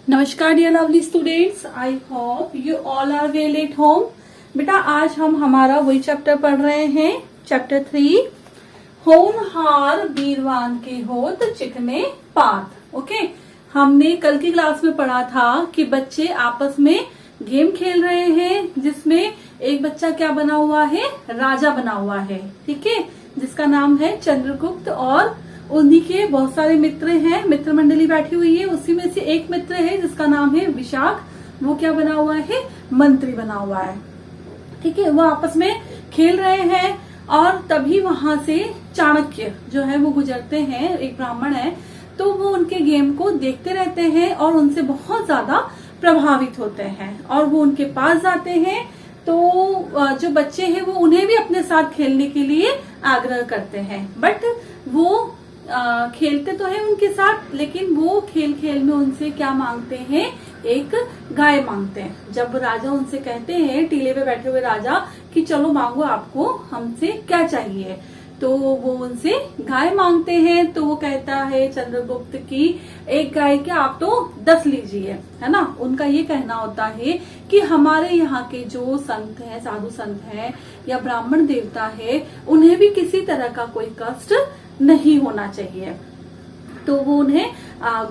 नमस्कार dear lovely students, I hope you all are well at home. बेटा आज हम हमारा वही चैप्टर पढ़ रहे हैं, चैप्टर 3 होनहार बीरवान के होत चिकने पात। ओके, हमने कल की क्लास में पढ़ा था कि बच्चे आपस में गेम खेल रहे हैं जिसमें एक बच्चा क्या बना हुआ है, राजा बना हुआ है। ठीक है, जिसका नाम है चंद्रगुप्त और उन्हीं के बहुत सारे मित्र हैं, मित्र मंडली बैठी हुई है। उसी में से एक मित्र है जिसका नाम है विशाख, वो क्या बना हुआ है, मंत्री बना हुआ है। ठीक है, वो आपस में खेल रहे हैं और तभी वहां से चाणक्य जो है वो गुजरते हैं, एक ब्राह्मण है, तो वो उनके गेम को देखते रहते हैं और उनसे बहुत ज्यादा प्रभावित होते हैं और वो उनके पास जाते हैं। तो जो बच्चे हैं वो उन्हें भी अपने साथ खेलने के लिए आग्रह करते हैं, बट वो खेलते तो है उनके साथ, लेकिन वो खेल खेल में उनसे क्या मांगते हैं, एक गाय मांगते हैं। जब राजा उनसे कहते हैं, टीले पे बैठे हुए राजा, कि चलो मांगो, आपको हमसे क्या चाहिए, तो वो उनसे गाय मांगते हैं। तो वो कहता है चंद्रगुप्त की एक गाय क्या, आप तो 10 लीजिए, है ना। उनका ये कहना होता है कि हमारे यहाँ के जो संत हैं, साधु संत हैं या ब्राह्मण देवता है, उन्हें भी किसी तरह का कोई कष्ट नहीं होना चाहिए। तो वो उन्हें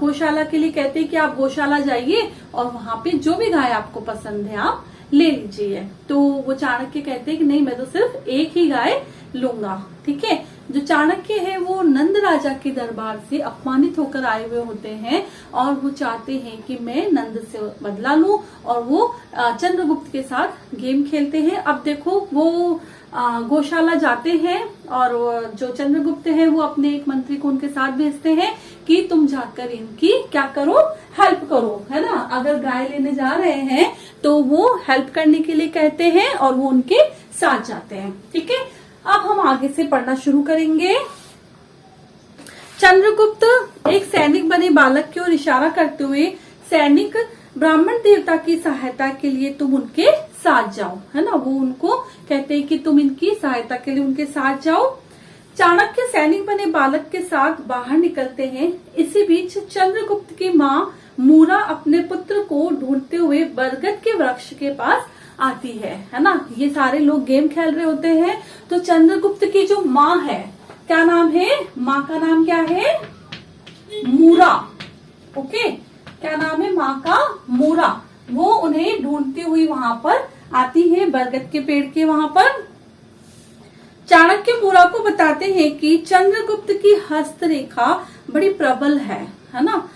गौशाला के लिए कहते हैं कि आप गौशाला जाइए और वहां पे जो भी गाय आपको पसंद है आप ले लीजिए। तो वो चाणक्य कहते हैं कि नहीं, मैं तो सिर्फ एक ही गाय लूंगा। ठीक है, जो चाणक्य है वो नंद राजा के दरबार से अपमानित होकर आए हुए होते हैं और वो चाहते हैं कि मैं नंद से बदला लूं, और वो चंद्रगुप्त के साथ गेम खेलते हैं। अब देखो, वो गौशाला जाते हैं और जो चंद्रगुप्त है वो अपने एक मंत्री को उनके साथ भेजते हैं कि तुम जाकर इनकी क्या करो, हेल्प करो, है ना। अगर गाय लेने जा रहे हैं तो वो हेल्प करने के लिए कहते हैं और वो उनके साथ जाते हैं। ठीक है, अब हम आगे से पढ़ना शुरू करेंगे। चंद्रगुप्त एक सैनिक बने बालक की ओर इशारा करते हुए, सैनिक ब्राह्मण देवता की सहायता के लिए तुम उनके साथ जाओ, है ना। वो उनको कहते हैं कि तुम इनकी सहायता के लिए उनके साथ जाओ। चाणक्य सैनिक बने बालक के साथ बाहर निकलते हैं। इसी बीच चंद्रगुप्त की माँ मूरा अपने पुत्र को ढूंढते हुए बरगद के वृक्ष के पास आती है ना। ये सारे लोग गेम खेल रहे होते हैं, तो चंद्रगुप्त की जो माँ है, क्या नाम है, माँ का नाम क्या है, मूरा। ओके, क्या नाम है माँ का, मूरा। वो उन्हें ढूंढती हुई वहां पर आती है, बरगद के पेड़ के वहां पर। चाणक्य मूरा को बताते हैं कि चंद्रगुप्त की हस्तरेखा बड़ी प्रबल है ना,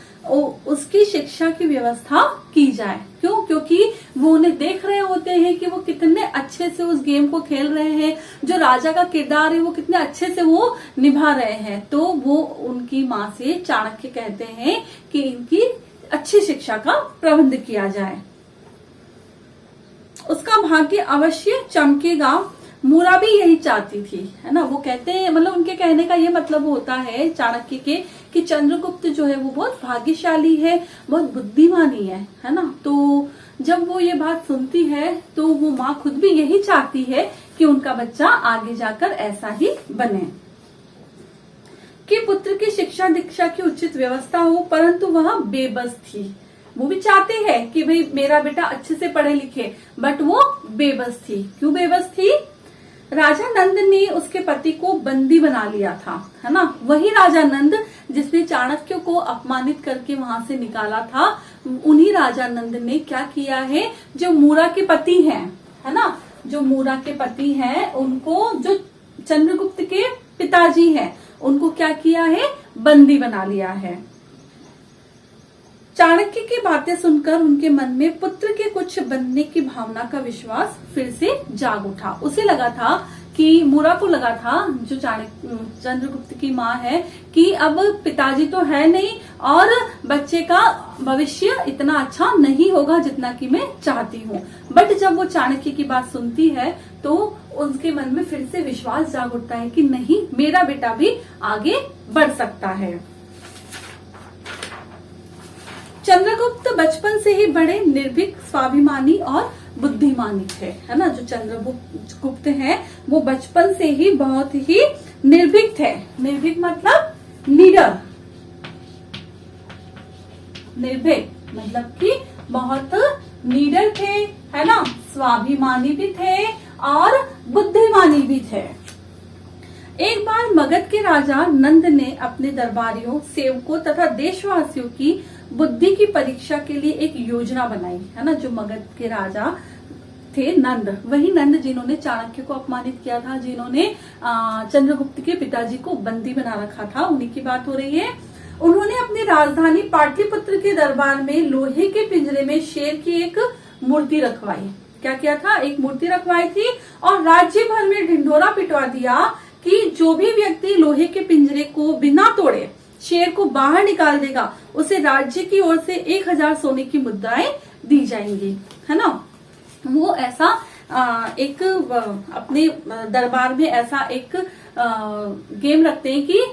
उसकी शिक्षा की व्यवस्था की जाए। क्यों? क्योंकि वो उन्हें देख रहे होते हैं कि वो कितने अच्छे से उस गेम को खेल रहे हैं, जो राजा का किरदार है वो कितने अच्छे से वो निभा रहे हैं। तो वो उनकी माँ से चाणक्य कहते हैं कि इनकी अच्छी शिक्षा का प्रबंध किया जाए, उसका भाग्य अवश्य चमकेगा। मूरा भी यही चाहती थी, है ना। वो कहते हैं, मतलब उनके कहने का ये मतलब होता है चाणक्य के, कि चंद्रगुप्त जो है वो बहुत भाग्यशाली है, बहुत बुद्धिमानी है ना। तो जब वो ये बात सुनती है तो वो माँ खुद भी यही चाहती है कि उनका बच्चा आगे जाकर ऐसा ही बने, कि पुत्र की शिक्षा दीक्षा की उचित व्यवस्था हो। परंतु वह बेबस थी। वो भी चाहते हैं कि भाई मेरा बेटा अच्छे से पढ़े लिखे, बट वो बेबस थी। क्यों बेबस थी? राजा नंद ने उसके पति को बंदी बना लिया था, है ना। वही राजा नंद जिसने चाणक्य को अपमानित करके वहां से निकाला था, उन्हीं राजा नंद ने क्या किया है, जो मूरा के पति हैं, है ना, जो मूरा के पति हैं, उनको, जो चंद्रगुप्त के पिताजी हैं, उनको क्या किया है, बंदी बना लिया है। चाणक्य की बातें सुनकर उनके मन में पुत्र के कुछ बनने की भावना का विश्वास फिर से जाग उठा। उसे लगा था कि, मूरा को लगा था, जो चंद्रगुप्त की माँ है, कि अब पिताजी तो है नहीं और बच्चे का भविष्य इतना अच्छा नहीं होगा जितना कि मैं चाहती हूँ। बट जब वो चाणक्य की बात सुनती है तो उसके मन में फिर से विश्वास जाग उठता है कि नहीं, मेरा बेटा भी आगे बढ़ सकता है। चंद्रगुप्त बचपन से ही बड़े निर्भीक, स्वाभिमानी और बुद्धिमानी थे, है ना। जो चंद्रगुप्त हैं वो बचपन से ही बहुत ही निर्भीक थे। निर्भीक मतलब निडर, निर्भीक मतलब कि बहुत लीडर थे, है ना, स्वाभिमानी भी थे और बुद्धिमानी भी थे। एक बार मगध के राजा नंद ने अपने दरबारियों, सेवकों तथा देशवासियों की बुद्धि की परीक्षा के लिए एक योजना बनाई, है ना। जो मगध के राजा थे नंद, वही नंद जिन्होंने चाणक्य को अपमानित किया था, जिन्होंने चंद्रगुप्त के पिताजी को बंदी बना रखा था, उन्हीं की बात हो रही है। उन्होंने अपनी राजधानी पाटलिपुत्र के दरबार में लोहे के पिंजरे में शेर की एक मूर्ति रखवाई। क्या किया था? एक मूर्ति रखवाई थी और राज्य भर में ढिंढोरा पिटवा दिया कि जो भी व्यक्ति लोहे के पिंजरे को बिना तोड़े शेर को बाहर निकाल देगा, उसे राज्य की ओर से 1000 सोने की मुद्राएं दी जाएंगी, है ना। वो ऐसा एक अपने दरबार में ऐसा एक गेम रखते हैं कि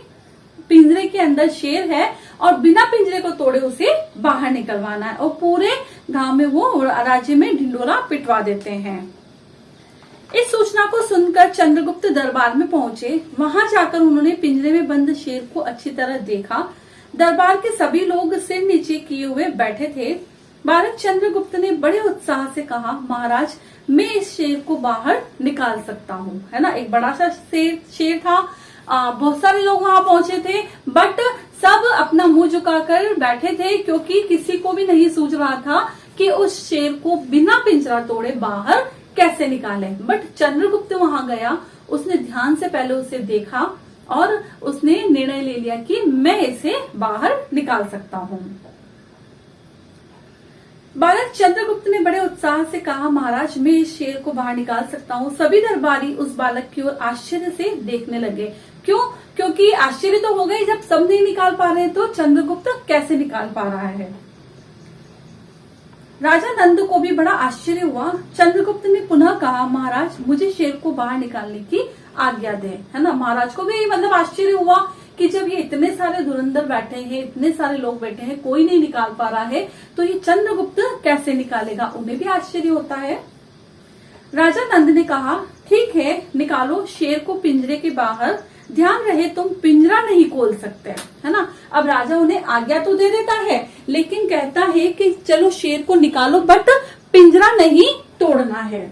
पिंजरे के अंदर शेर है और बिना पिंजरे को तोड़े उसे बाहर निकलवाना है, और पूरे गांव में वो राज्य में ढिंडोरा पिटवा देते हैं। इस सूचना को सुनकर चंद्रगुप्त दरबार में पहुंचे। वहां जाकर उन्होंने पिंजरे में बंद शेर को अच्छी तरह देखा। दरबार के सभी लोग सिर नीचे किए हुए बैठे थे। बालक चंद्रगुप्त ने बड़े उत्साह से कहा, महाराज, मैं इस शेर को बाहर निकाल सकता हूँ, है ना। एक बड़ा सा शेर था, बहुत सारे लोग वहां पहुंचे थे, बट सब अपना मुंह झुकाकर बैठे थे, क्योंकि किसी को भी नहीं सूझ रहा था कि उस शेर को बिना पिंजरा तोड़े बाहर कैसे निकाले। बट चंद्रगुप्त वहां गया, उसने ध्यान से पहले उसे देखा और उसने निर्णय ले लिया कि मैं इसे बाहर निकाल सकता हूँ। बालक चंद्रगुप्त ने बड़े उत्साह से कहा, महाराज, मैं इस शेर को बाहर निकाल सकता हूँ। सभी दरबारी उस बालक की ओर आश्चर्य से देखने लगे। क्यों? क्योंकि आश्चर्य तो हो गई, जब सब नहीं निकाल पा रहे तो चंद्रगुप्त कैसे निकाल पा रहा है। राजा नंद को भी बड़ा आश्चर्य हुआ। चंद्रगुप्त ने पुनः कहा, महाराज, मुझे शेर को बाहर निकालने की आज्ञा दे, है ना। महाराज को भी मतलब आश्चर्य हुआ कि जब ये इतने सारे धुरंधर बैठे हैं, इतने सारे लोग बैठे हैं, कोई नहीं निकाल पा रहा है, तो ये चंद्रगुप्त कैसे निकालेगा। उन्हें भी आश्चर्य होता है। राजा नंद ने कहा, ठीक है, निकालो शेर को पिंजरे के बाहर। ध्यान रहे तुम पिंजरा नहीं खोल सकते, है ना। अब राजा उन्हें आज्ञा तो दे देता है, लेकिन कहता है कि चलो शेर को निकालो, बट पिंजरा नहीं तोड़ना है।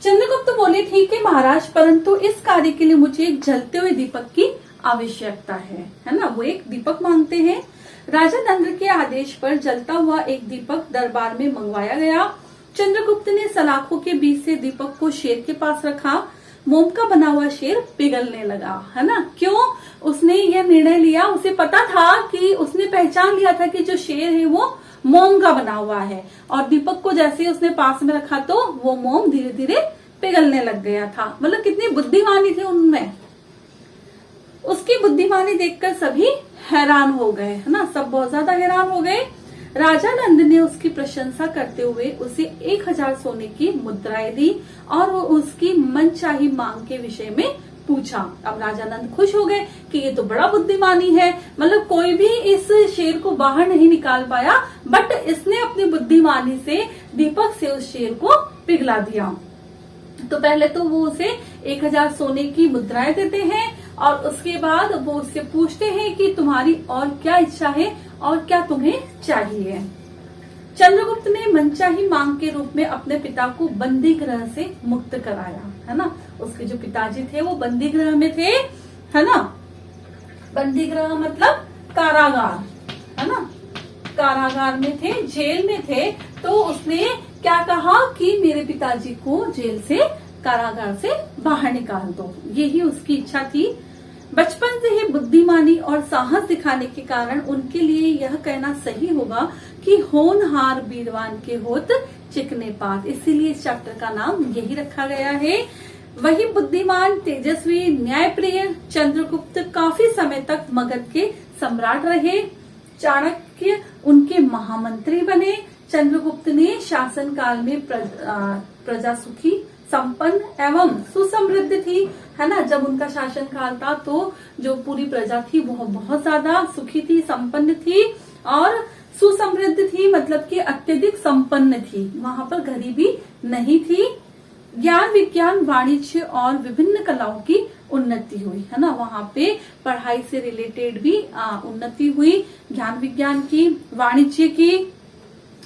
चंद्रगुप्त बोले, ठीक है महाराज, परंतु इस कार्य के लिए मुझे एक जलते हुए दीपक की आवश्यकता है ना। वो एक दीपक मांगते हैं। राजा नंद के आदेश पर जलता हुआ एक दीपक दरबार में मंगवाया गया। चंद्रगुप्त ने सलाखों के बीच से दीपक को शेर के पास रखा। मोम का बना हुआ शेर पिघलने लगा, है ना। क्यों? उसने यह निर्णय लिया, उसे पता था कि उसने पहचान लिया था कि जो शेर है वो मोम का बना हुआ है, और दीपक को जैसे ही उसने पास में रखा तो वो मोम धीरे धीरे पिघलने लग गया था। मतलब कितनी बुद्धिमानी थी उनमें। उसकी बुद्धिमानी देखकर सभी हैरान हो गए, है ना। सब बहुत ज्यादा हैरान हो गए। राजा नंद ने उसकी प्रशंसा करते हुए उसे 1000 सोने की मुद्राएं दी और वो उसकी मनचाही मांग के विषय में पूछा। अब राजा नंद खुश हो गए कि ये तो बड़ा बुद्धिमानी है, मतलब कोई भी इस शेर को बाहर नहीं निकाल पाया, बट इसने अपनी बुद्धिमानी से दीपक से उस शेर को पिघला दिया। तो पहले तो वो उसे 1000 सोने की मुद्राएं देते हैं और उसके बाद वो उससे पूछते हैं कि तुम्हारी और क्या इच्छा है और क्या तुम्हें चाहिए। चंद्रगुप्त ने मनचाही मांग के रूप में अपने पिता को बंदी गृह से मुक्त कराया, है ना। उसके जो पिताजी थे वो बंदी गृह में थे, है ना। बंदी गृह मतलब कारागार, है ना। कारागार में थे, जेल में थे। तो उसने क्या कहा कि मेरे पिताजी को जेल से, कारागार से बाहर निकाल दो। यही उसकी इच्छा थी। बचपन से ही बुद्धिमानी और साहस दिखाने के कारण उनके लिए यह कहना सही होगा कि होनहार वीरवान के होत चिकने पात, इसीलिए इस चैप्टर का नाम यही रखा गया है। वही बुद्धिमान, तेजस्वी, न्यायप्रिय चंद्रगुप्त काफी समय तक मगध के सम्राट रहे। चाणक्य उनके महामंत्री बने। चंद्रगुप्त ने शासन काल में प्रजा सुखी, संपन्न एवं सुसमृद्ध थी, है ना। जब उनका शासन काल था तो जो पूरी प्रजा थी वो बहुत ज्यादा सुखी थी, संपन्न थी और सुसमृद्ध थी, मतलब कि अत्यधिक संपन्न थी। वहां पर गरीबी नहीं थी। ज्ञान विज्ञान वाणिज्य और विभिन्न कलाओं की उन्नति हुई, है ना। वहां पे पढ़ाई से रिलेटेड भी उन्नति हुई, ज्ञान विज्ञान की, वाणिज्य की,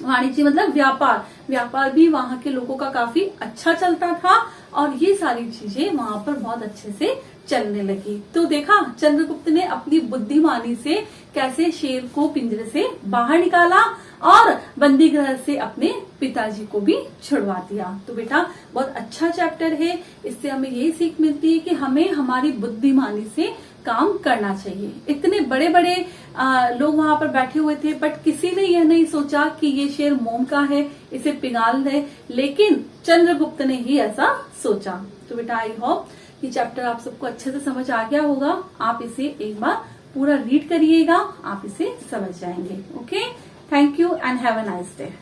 वाणिज्य मतलब व्यापार, व्यापार भी वहां के लोगों का काफी अच्छा चलता था और ये सारी चीजें वहां पर बहुत अच्छे से चलने लगी। तो देखा चंद्रगुप्त ने अपनी बुद्धिमानी से कैसे शेर को पिंजरे से बाहर निकाला और बंदी गृह से अपने पिताजी को भी छुड़वा दिया। तो बेटा बहुत अच्छा चैप्टर है, इससे हमें यही सीख मिलती है कि हमें हमारी बुद्धिमानी से काम करना चाहिए। इतने बड़े बड़े लोग वहां पर बैठे हुए थे, बट किसी ने यह नहीं सोचा कि ये शेर मोम का है, इसे पिघाल दे, लेकिन चंद्रगुप्त ने ही ऐसा सोचा। तो बेटा आई होप ये चैप्टर आप सबको अच्छे से समझ आ गया होगा। आप इसे एक बार पूरा रीड करिएगा, आप इसे समझ जाएंगे। Okay, thank you and have a nice day.